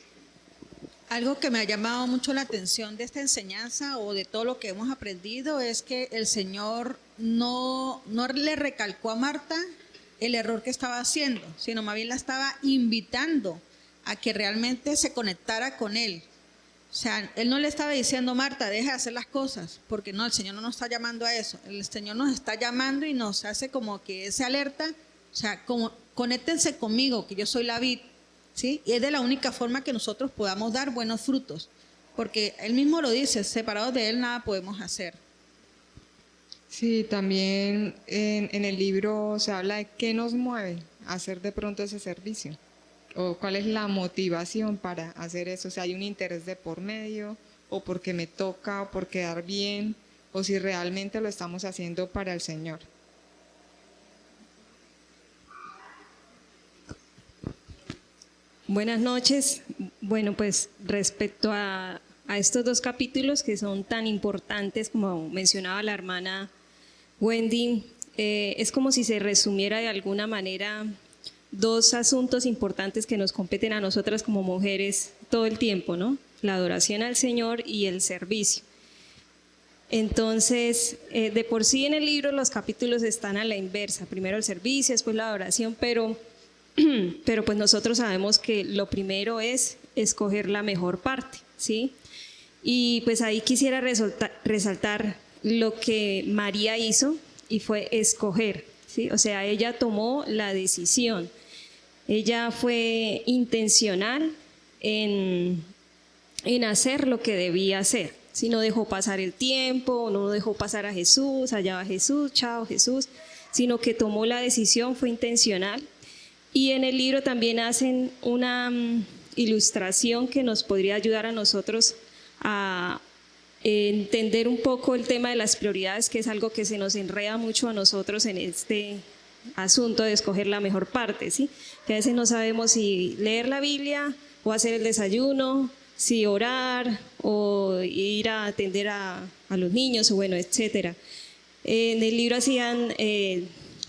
Algo que me ha llamado mucho la atención de esta enseñanza o de todo lo que hemos aprendido es que el Señor no le recalcó a Marta el error que estaba haciendo, sino más bien la estaba invitando a que realmente se conectara con Él. O sea, Él no le estaba diciendo, Marta, deja de hacer las cosas, porque no, el Señor no nos está llamando a eso. El Señor nos está llamando y nos hace como que ese alerta, o sea, como conéctense conmigo, que yo soy la vid, ¿sí? Y es de la única forma que nosotros podamos dar buenos frutos, porque Él mismo lo dice, separados de Él nada podemos hacer. Sí, también en el libro se habla de qué nos mueve a hacer de pronto ese servicio, o cuál es la motivación para hacer eso, o sea, hay un interés de por medio, o porque me toca, o por quedar bien, o si realmente lo estamos haciendo para el Señor. Buenas noches. Bueno, pues respecto a estos dos capítulos que son tan importantes, como mencionaba la hermana Wendy, es como si se resumiera de alguna manera dos asuntos importantes que nos competen a nosotras como mujeres todo el tiempo, ¿no? La adoración al Señor y el servicio. Entonces, de por sí en el libro los capítulos están a la inversa, primero el servicio, después la adoración, pero pues nosotros sabemos que lo primero es escoger la mejor parte, ¿sí? Y pues ahí quisiera resaltar lo que María hizo y fue escoger, ¿sí? O sea, ella tomó la decisión, ella fue intencional en hacer lo que debía hacer, ¿sí? No dejó pasar el tiempo, no dejó pasar a Jesús, allá va Jesús, chao Jesús, sino que tomó la decisión, fue intencional. Y en el libro también hacen una ilustración que nos podría ayudar a nosotros a entender un poco el tema de las prioridades, que es algo que se nos enreda mucho a nosotros en este asunto de escoger la mejor parte, ¿sí? Que a veces no sabemos si leer la Biblia o hacer el desayuno, si orar o ir a atender a los niños, o bueno, etcétera. En el libro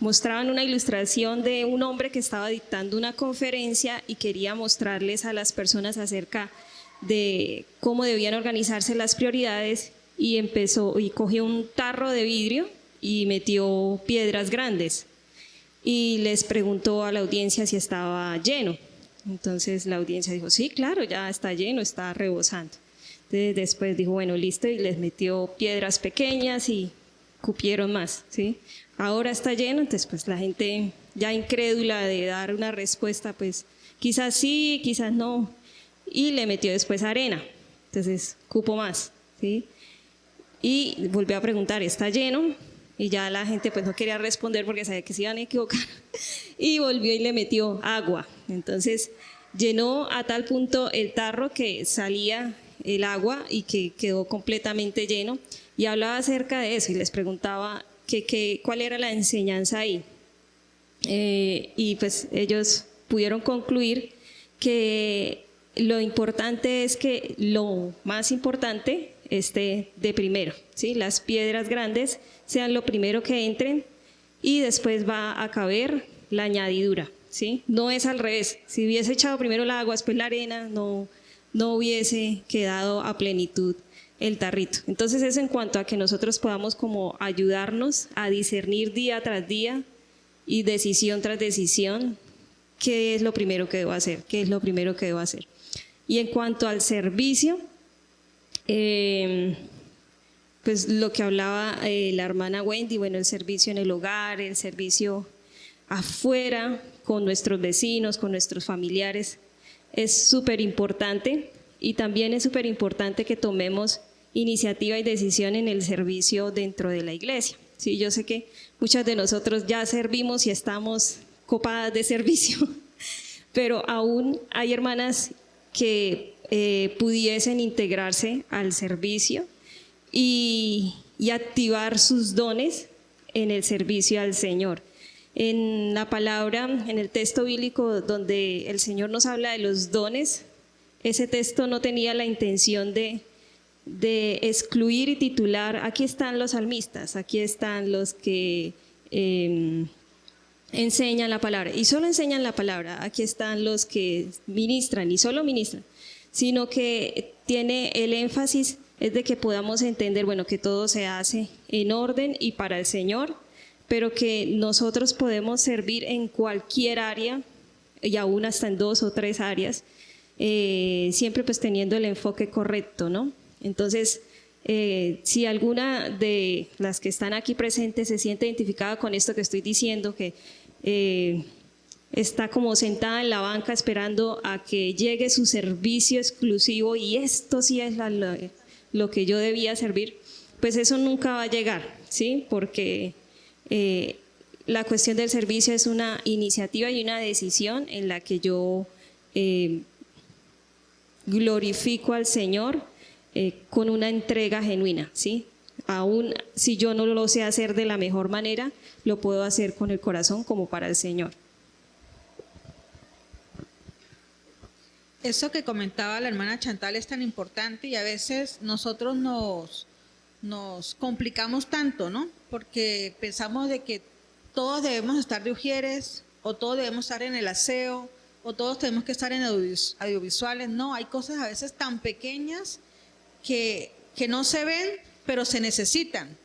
mostraban una ilustración de un hombre que estaba dictando una conferencia y quería mostrarles a las personas acerca de cómo debían organizarse las prioridades, y cogió un tarro de vidrio y metió piedras grandes y les preguntó a la audiencia si estaba lleno. Entonces la audiencia dijo, sí, claro, ya está lleno, está rebosando. Entonces después dijo, bueno, listo, y les metió piedras pequeñas y cupieron más, ¿sí? Ahora está lleno. Entonces pues la gente ya incrédula de dar una respuesta, pues quizás sí, quizás no, y le metió después arena, entonces cupo más, ¿sí? Y volvió a preguntar, ¿está lleno? Y ya la gente pues no quería responder porque sabía que se iban a equivocar, y volvió y le metió agua. Entonces llenó a tal punto el tarro que salía el agua y que quedó completamente lleno, y hablaba acerca de eso y les preguntaba cuál era la enseñanza ahí. Y pues ellos pudieron concluir que lo importante es que lo más importante esté de primero, ¿sí? Las piedras grandes sean lo primero que entren y después va a caber la añadidura, ¿sí? No es al revés. Si hubiese echado primero el agua, después la arena, no hubiese quedado a plenitud el tarrito. Entonces es en cuanto a que nosotros podamos como ayudarnos a discernir día tras día y decisión tras decisión qué es lo primero que debo hacer, qué es lo primero que debo hacer. Y en cuanto al servicio, pues lo que hablaba la hermana Wendy, bueno, el servicio en el hogar, el servicio afuera con nuestros vecinos, con nuestros familiares, es súper importante. Y también es súper importante que tomemos iniciativa y decisión en el servicio dentro de la iglesia. Sí, yo sé que muchas de nosotros ya servimos y estamos copadas de servicio, pero aún hay hermanas que pudiesen integrarse al servicio y activar sus dones en el servicio al Señor. En la palabra, en el texto bíblico donde el Señor nos habla de los dones, ese texto no tenía la intención de excluir y titular, aquí están los salmistas, aquí están los que enseñan la palabra, y solo enseñan la palabra, aquí están los que ministran y solo ministran, sino que tiene el énfasis es de que podamos entender, bueno, que todo se hace en orden y para el Señor, pero que nosotros podemos servir en cualquier área y aún hasta en 2 o 3 áreas, siempre pues teniendo el enfoque correcto, ¿no? Entonces, si alguna de las que están aquí presentes se siente identificada con esto que estoy diciendo, que está como sentada en la banca esperando a que llegue su servicio exclusivo y esto sí es lo que yo debía servir, pues eso nunca va a llegar, ¿sí? Porque la cuestión del servicio es una iniciativa y una decisión en la que yo glorifico al Señor con una entrega genuina, ¿sí? Aún si yo no lo sé hacer de la mejor manera, lo puedo hacer con el corazón como para el Señor. Eso que comentaba la hermana Chantal es tan importante y a veces nosotros nos complicamos tanto, ¿no? Porque pensamos de que todos debemos estar de ujieres o todos debemos estar en el aseo o todos tenemos que estar en audiovisuales. No, hay cosas a veces tan pequeñas que no se ven, pero se necesitan.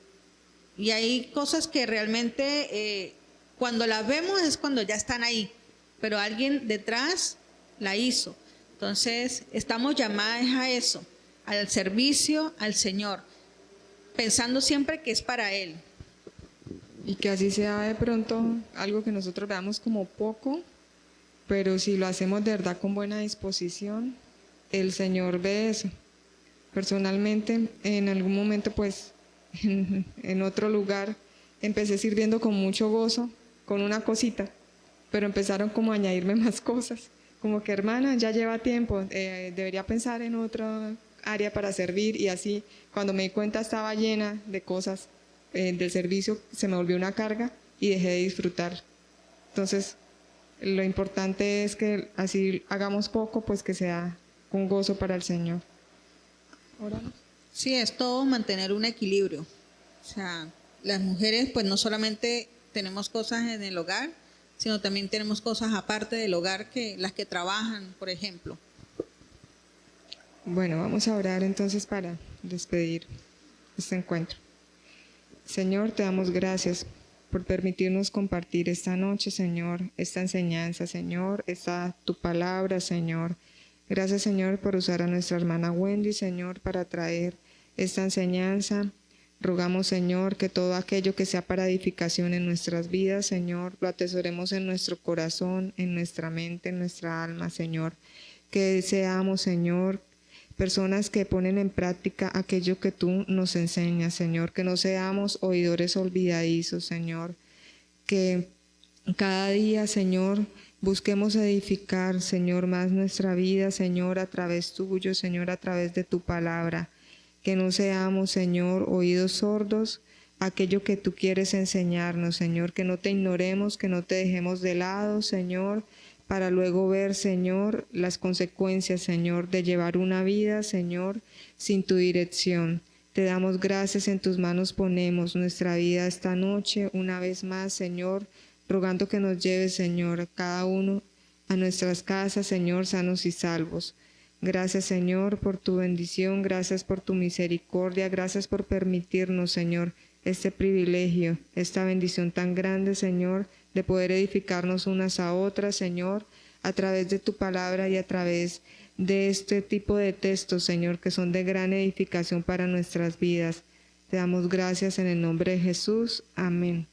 Y hay cosas que realmente cuando las vemos es cuando ya están ahí, pero alguien detrás la hizo. Entonces, estamos llamadas a eso, al servicio al Señor, pensando siempre que es para Él. Y que así sea de pronto algo que nosotros veamos como poco, pero si lo hacemos de verdad con buena disposición, el Señor ve eso. Personalmente, en algún momento, pues, en otro lugar, empecé sirviendo con mucho gozo, con una cosita, pero empezaron como a añadirme más cosas. Como que, hermana, ya lleva tiempo, debería pensar en otra área para servir, y así, cuando me di cuenta estaba llena de cosas del servicio, se me volvió una carga y dejé de disfrutar. Entonces, lo importante es que así hagamos poco, pues que sea con gozo para el Señor. ¿Oramos? Sí, es todo mantener un equilibrio. O sea, las mujeres pues no solamente tenemos cosas en el hogar, sino también tenemos cosas aparte del hogar, que las que trabajan, por ejemplo. Bueno, vamos a orar entonces para despedir este encuentro. Señor, te damos gracias por permitirnos compartir esta noche, Señor, esta enseñanza, Señor, esta tu palabra, Señor. Gracias, Señor, por usar a nuestra hermana Wendy, Señor, para traer esta enseñanza. Rogamos, Señor, que todo aquello que sea para edificación en nuestras vidas, Señor, lo atesoremos en nuestro corazón, en nuestra mente, en nuestra alma, Señor. Que seamos, Señor, personas que ponen en práctica aquello que tú nos enseñas, Señor. Que no seamos oidores olvidadizos, Señor. Que cada día, Señor, busquemos edificar, Señor, más nuestra vida, Señor, a través tuyo, Señor, a través de tu palabra. Que no seamos, Señor, oídos sordos a aquello que tú quieres enseñarnos, Señor. Que no te ignoremos, que no te dejemos de lado, Señor, para luego ver, Señor, las consecuencias, Señor, de llevar una vida, Señor, sin tu dirección. Te damos gracias, en tus manos ponemos nuestra vida esta noche, una vez más, Señor, rogando que nos lleves, Señor, cada uno a nuestras casas, Señor, sanos y salvos. Gracias, Señor, por tu bendición, gracias por tu misericordia, gracias por permitirnos, Señor, este privilegio, esta bendición tan grande, Señor, de poder edificarnos unas a otras, Señor, a través de tu palabra y a través de este tipo de textos, Señor, que son de gran edificación para nuestras vidas. Te damos gracias en el nombre de Jesús. Amén.